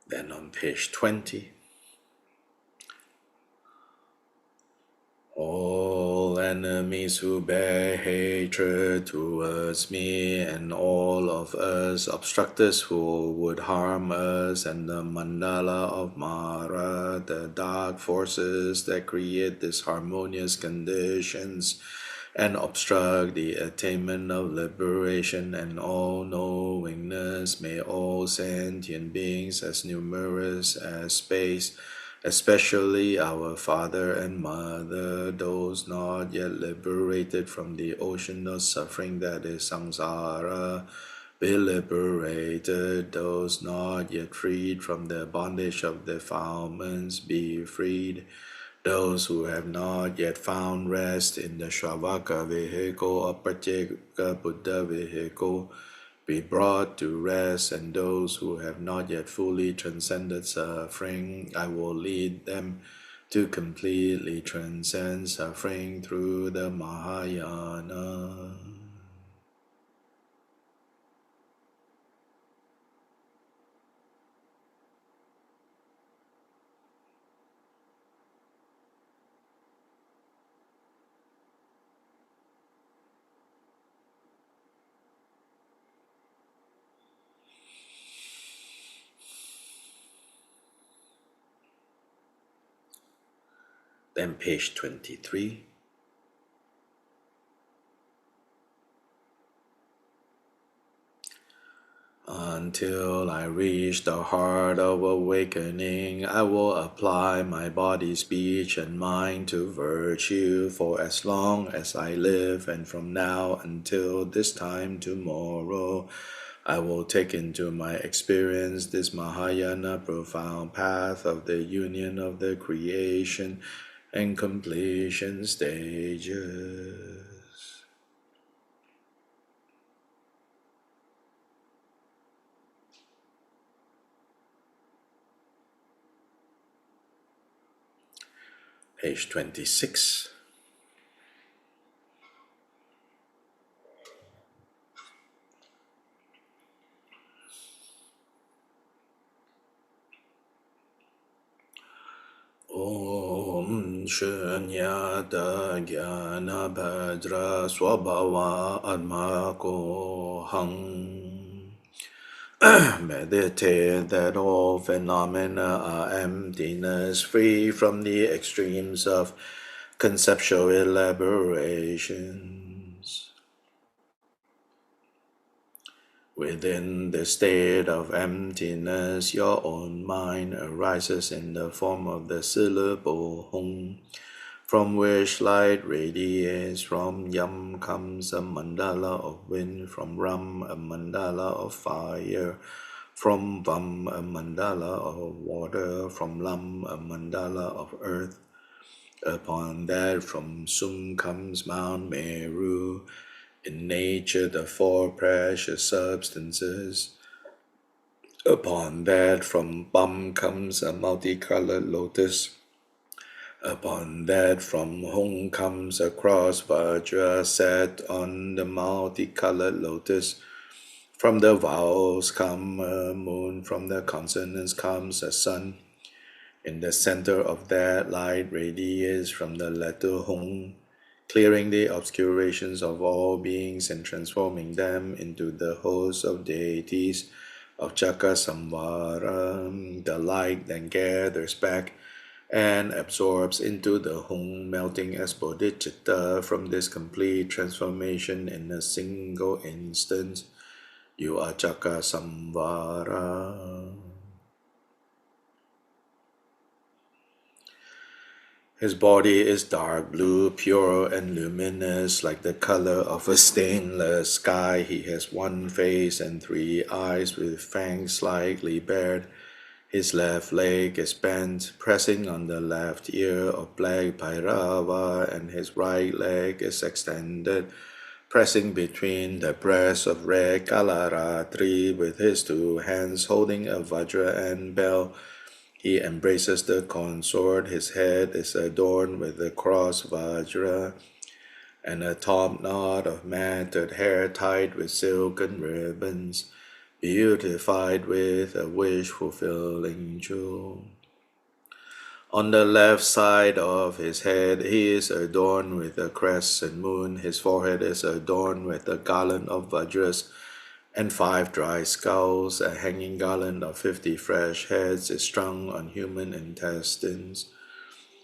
Then on page 20, all enemies who bear hatred towards me, and all of us obstructors who would harm us, and the mandala of Mara, the dark forces that create disharmonious conditions and obstruct the attainment of liberation and all knowingness, may all sentient beings as numerous as space, especially our father and mother, those not yet liberated from the ocean of suffering that is samsara, be liberated. Those not yet freed from the bondage of defilements, be freed. Those who have not yet found rest in the Shravaka vehicle or Pratyeka Buddha vehicle, be brought to rest, and those who have not yet fully transcended suffering, I will lead them to completely transcend suffering through the Mahayana. Then page 23. Until I reach the heart of awakening, I will apply my body, speech, and mind to virtue for as long as I live, and from now until this time tomorrow, I will take into my experience this Mahayana profound path of the union of the creation and completion stages. Page 26. Om Shunyata Jnana Bhadra Swabhava Atmako Hang. Meditate that all phenomena are emptiness, free from the extremes of conceptual elaborations. Within the state of emptiness, your own mind arises in the form of the syllable Hum, from which light radiates. From Yam comes a mandala of wind, from Ram a mandala of fire, from Vam a mandala of water, from Lam a mandala of earth. Upon that from Sum comes Mount Meru. In nature, the four precious substances. Upon that from Bum comes a multicolored lotus. Upon that from Hung comes a cross Vajra set on the multicolored lotus. From the vowels come a moon, from the consonants comes a sun. In the center of that light radiates from the letter Hung, clearing the obscurations of all beings and transforming them into the host of deities of Chakasamvara. The light then gathers back and absorbs into the Hung, melting as bodhicitta. From this complete transformation in a single instant, you are Chakasamvara. His body is dark blue, pure and luminous, like the color of a stainless sky. He has one face and three eyes with fangs slightly bared. His left leg is bent, pressing on the left ear of black Bhairava, and his right leg is extended, pressing between the breasts of red Kalaratri, with his two hands holding a Vajra and bell. He embraces the consort. His head is adorned with a cross Vajra and a top knot of matted hair tied with silken ribbons. beautified with a wish-fulfilling jewel. On the left side of his head he is adorned with a crescent moon. His forehead is adorned with a garland of vajras and 5 dry skulls. A hanging garland of 50 fresh heads is strung on human intestines.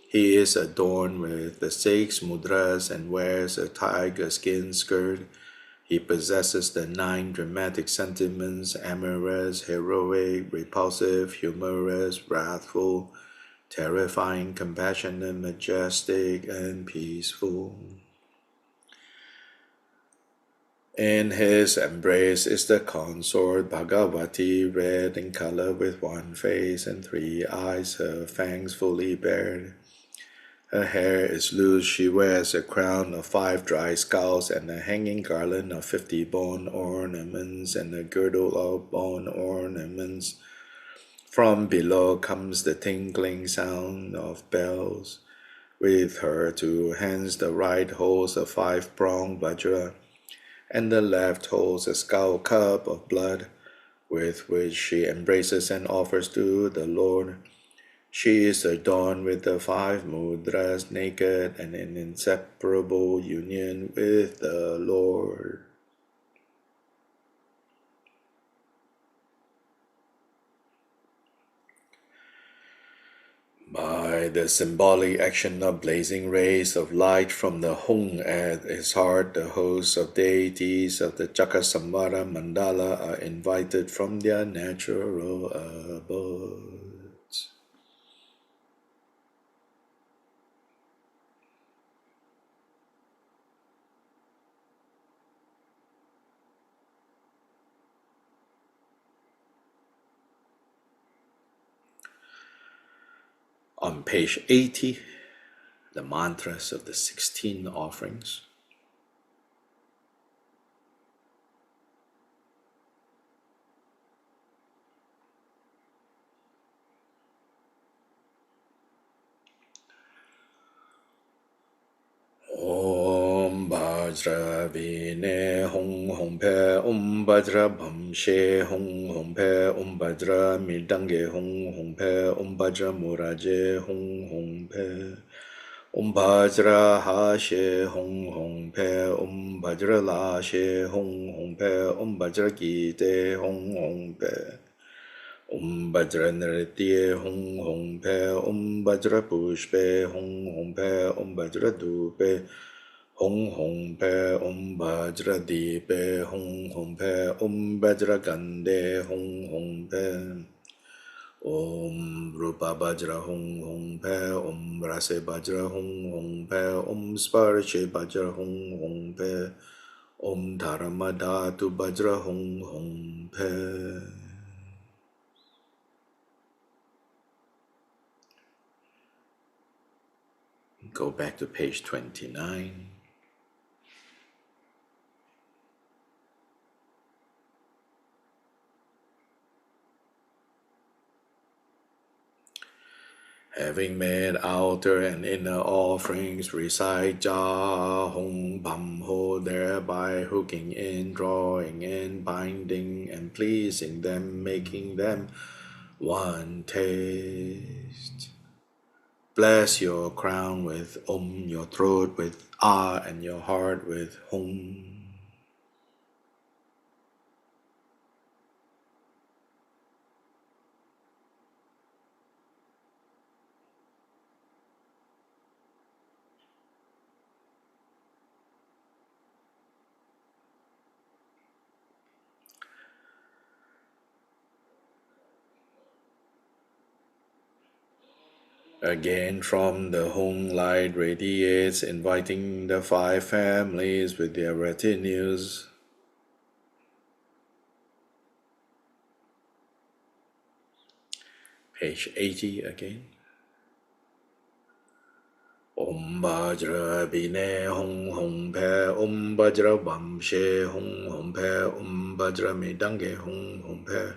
He is adorned with the 6 mudras and wears a tiger skin skirt. He possesses the 9 dramatic sentiments: amorous, heroic, repulsive, humorous, wrathful, terrifying, compassionate, majestic, and peaceful. In his embrace is the consort Bhagavati, red in color with 1 face and 3 eyes, her fangs fully bared. Her hair is loose, she wears a crown of 5 dry skulls and a hanging garland of 50 bone ornaments and a girdle of bone ornaments. From below comes the tinkling sound of bells. With her 2 hands the right holds a 5-pronged vajra, and the left holds a skull cup of blood, with which she embraces and offers to the Lord. She is adorned with the 5 mudras, naked and in inseparable union with the Lord. By the symbolic action of blazing rays of light from the Hung at his heart, the hosts of deities of the Chakasamvara Mandala are invited from their natural abodes. On page 80, the mantras of the 16 offerings. Om Bajra Vine Hong Hong Pe Om Bajra Bhamshe Hong Hong Pe Om Bajra Midange Hong Hong Pe Om Bajra Muraje Hong Hong Pe Om Bajra Hashe Hong Hong Pe Om Bajra Lashe Hong Hong Pe Om Bajra Gite Hong Hong Pe Om Bajra Nritye Hong Hong Pe Om Bajra Pushpe Hong Hong Pe Om Bajra Dupe Hong Hong Pe Om Bajra Deepe Hong Hong Pe Om Bajra Gande Hong Hong Pe Om Rupa Bajra Hong Hong Pe Om Rase Bajra Hong Hong Pe Om Sparshe Bajra Hong Hong Pe Om Dharamada Bajra Hong Hong Pe. Go back to page 29. Having made outer and inner offerings, recite Ja Hong Bam Ho, thereby hooking in, drawing in, binding and pleasing them, making them one taste. Bless your crown with your throat with and your heart with Hum. Again from the Hung light radiates, inviting the 5 families with their retinues. Page 80 again. Om Bajra Bine Hong Hong Pe Om Bajra Vamshe Hong Hong Pe Om Bajra Midange Hong Hong Pe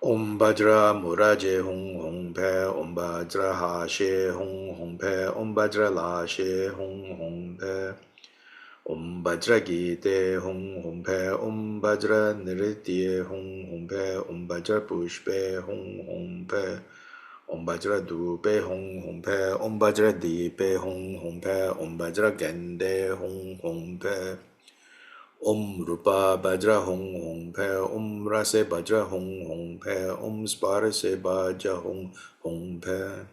Om Bajra Muraje Hong Hong Pe Om Bajra Hashe Hong Hong Pe Om Bajra Lashe Hong Hong Pe Om Bajra Gite Hong Hong Pe Om Bajra Nritye Hong Hong Pe Om Bajra Pushpe Hong Hong Pe Om Bajra Dupe Hong Hong Pe Om Bajra Dipe Hong Hong Pe Om Bajra Gende Hong Hong Pe Om Rupa Bajra Hong Hong Pe Om Rase Bajra Hong Hong Pe Om Sparse Bajra Hong Hong Pe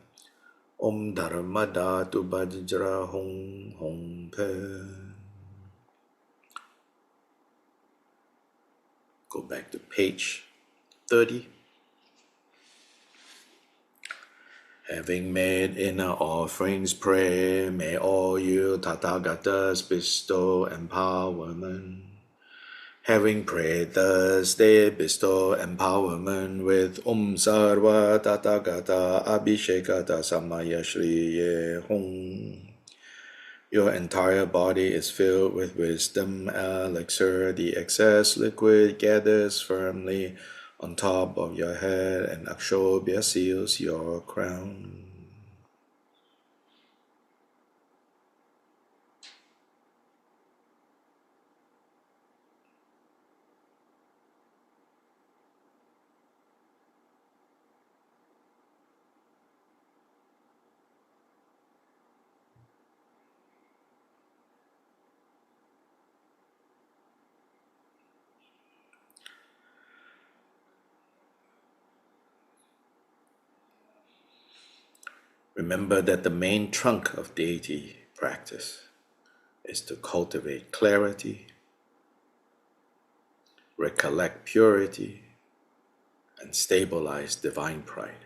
Om Dharma Dhatu Bajra Hong Hong Pe. Go back to page 30. Having made inner offerings, pray, may all you Tathagatas bestow empowerment. Having prayed thus, they bestow empowerment with Sarva Tathagata Abhishekata Samaya Shriye Hum. Your entire body is filled with wisdom elixir. The excess liquid gathers firmly on top of your head, and Akshobhya seals your crown. Remember that the main trunk of deity practice is to cultivate clarity, recollect purity, and stabilize divine pride.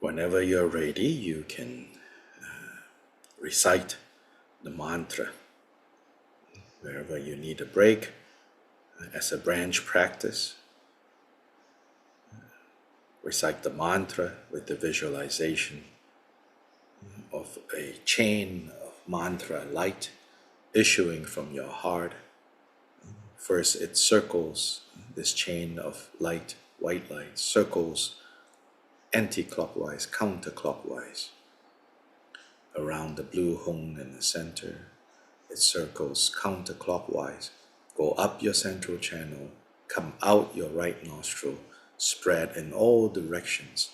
Whenever you're ready, you can recite the mantra. Wherever you need a break, as a branch practice, recite the mantra with the visualization of a chain of mantra light issuing from your heart. First, it circles, this chain of light, white light, circles anti-clockwise, counterclockwise around the blue hung in the center. It circles counterclockwise. Go up your central channel, come out your right nostril, spread in all directions,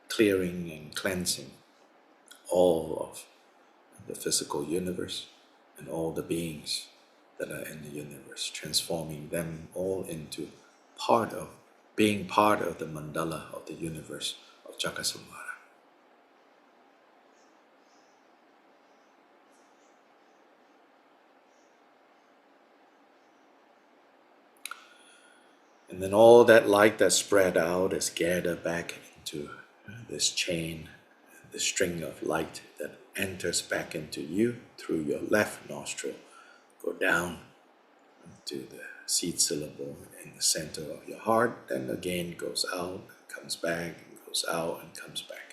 clearing and cleansing all of the physical universe and all the beings that are in the universe, transforming them all into being part of the mandala of the universe of Jagasamara. And then all that light that spread out is gathered back into this chain, this string of light that enters back into you through your left nostril. Go down to the seed syllable in the center of your heart, then again goes out, comes back, goes out and comes back.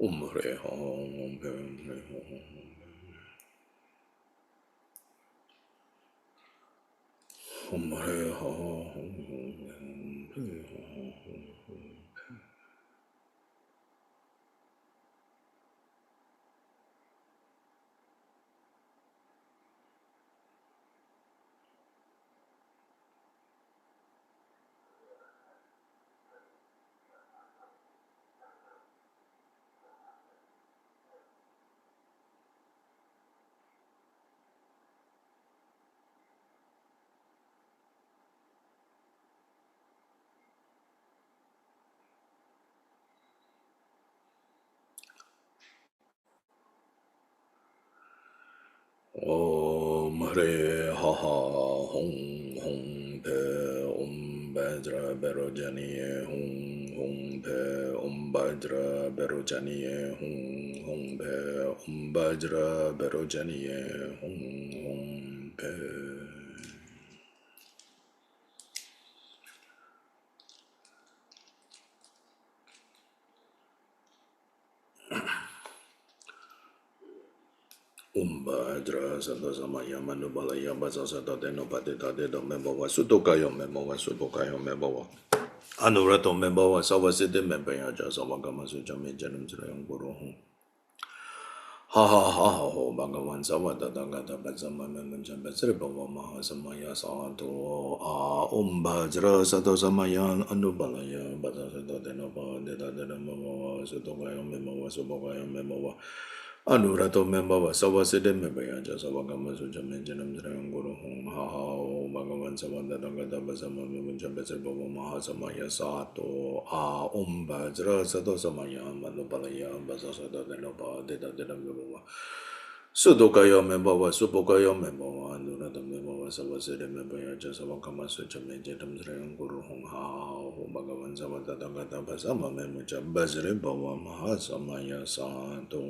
Om Hre Hum, Om Hre Hum. Om Hre Hum. Om Hre Ha Ha Hum Hum Pe Om Bajra Berojaniye Hum Hum Pe Om Bajra Berojaniye Hum Hum Pe Om Bajra Berojaniye Hum Hum Pe. Umbadra Sadasamaya Manubalaya Basasada Denopatita de Memova Sutokayo Memova Supokayo Memova Anurato Memova Savasiti Membaya Jasavagama Sujami Janum Srayam Guru Ha ha ha ha ho Bhagavan Savada Dagata Bazama Memunjam Besribava Mahasamaya Sato Umbadra Sadasamaya Anubalaya Basasada Denopa Deda Memova Sutokayo Memova Supokayo Memova Anurato Membava Savasiti Membaya Jasavagama Sujami Janum Srayam Guru Ha ha ho Bhagavan Savada Dagata Bazama Memunjam Besribava Mahasamaya Sato Umbadra Sadasamaya Manubalaya Basasada Denopa Deda Memova Sudokayo Membawa Subokayo Membawa Nurata Membawa Savasiri Membaya Jasavakama Suchame Jedam Srayam Guru Hong Hao Bhagavan Savata Dagata Basama Memuja Basri Bhava Mahasamaya Sato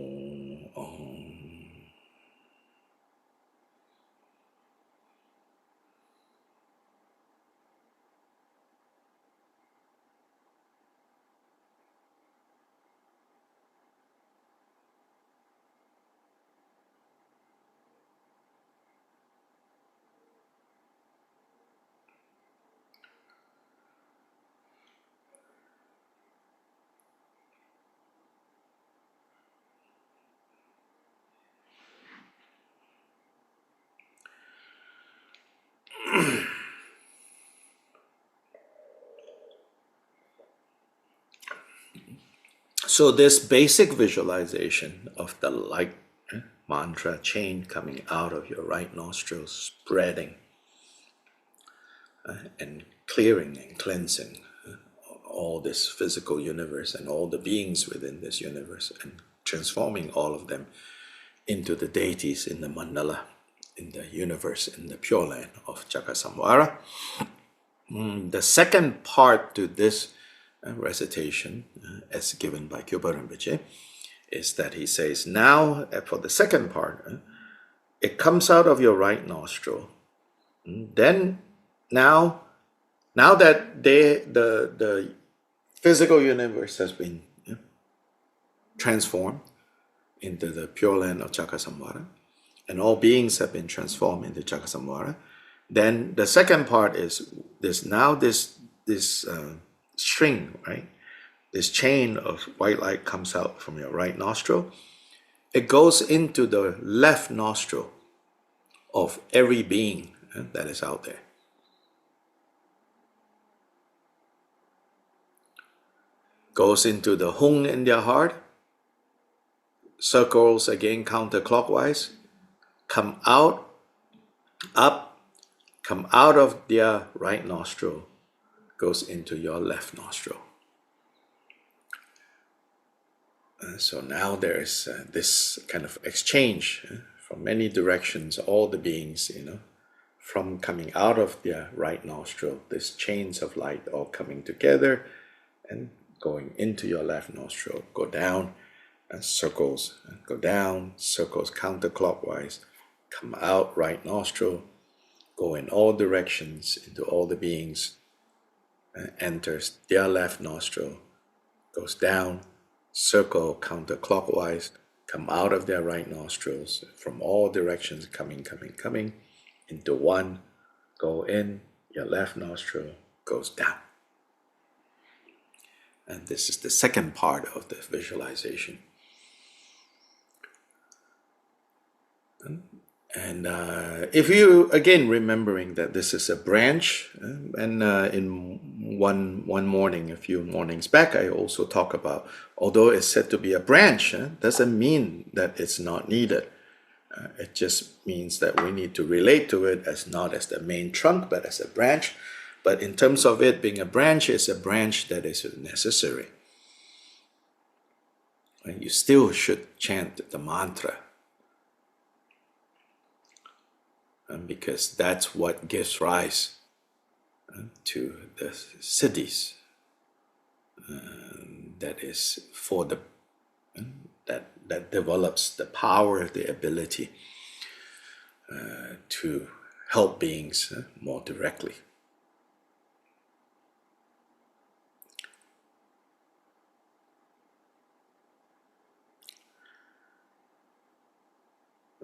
So this basic visualization of the light mantra chain coming out of your right nostril, spreading and clearing and cleansing all this physical universe and all the beings within this universe and transforming all of them into the deities in the mandala, in the universe, in the pure land of Chakasamvara. The second part to this recitation, as given by Kyopa Rinpoche, is that he says, now, for the second part, it comes out of your right nostril. Then, now that the physical universe has been transformed into the pure land of Chakasamvara, and all beings have been transformed into Chakasamvara, then the second part is this. Now this string, right? This chain of white light comes out from your right nostril. It goes into the left nostril of every being that is out there. Goes into the hung in their heart, circles again counterclockwise, come out, up, come out of their right nostril, goes into your left nostril. So now there is this kind of exchange from many directions, all the beings, from coming out of their right nostril, these chains of light all coming together and going into your left nostril, go down, and circles, go down, circles counterclockwise, come out right nostril, go in all directions into all the beings, enters their left nostril, goes down, circle counterclockwise, come out of their right nostrils from all directions, coming into one, go in, your left nostril goes down. And this is the second part of the visualization. And if you, again, remembering that this is a branch, and in one morning, a few mornings back, I also talk about, although it's said to be a branch, doesn't mean that it's not needed. It just means that we need to relate to it as not as the main trunk, but as a branch. But in terms of it being a branch, it's a branch that is necessary. And you still should chant the mantra. Because that's what gives rise to the siddhis. That is for the that develops the power, the ability to help beings more directly.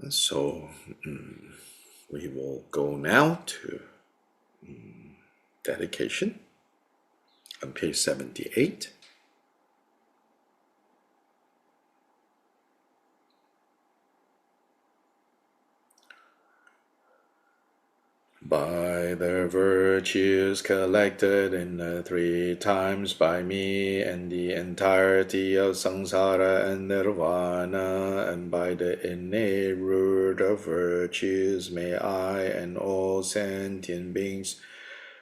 And so we will go now to dedication on page 78. By the virtues collected in the 3 times by me and the entirety of samsara and nirvana, and by the innate root of virtues, may I and all sentient beings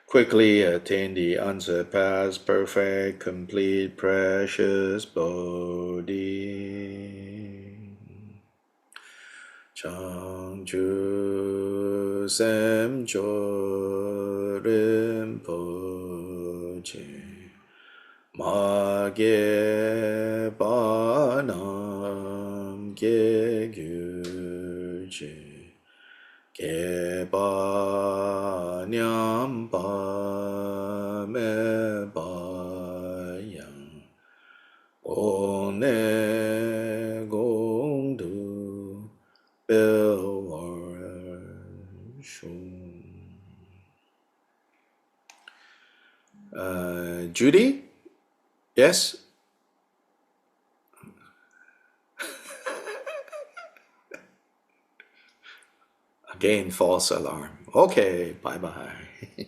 quickly attain the unsurpassed, perfect, complete, precious Bodhi. Changchu Sem Chorim Poche Ma Ge Ba Nam Ge Gyuche Ge Ba Nyam Ba Me Ba Yang O Ne Gong Du Judy? Yes? Again, false alarm. Okay, bye-bye.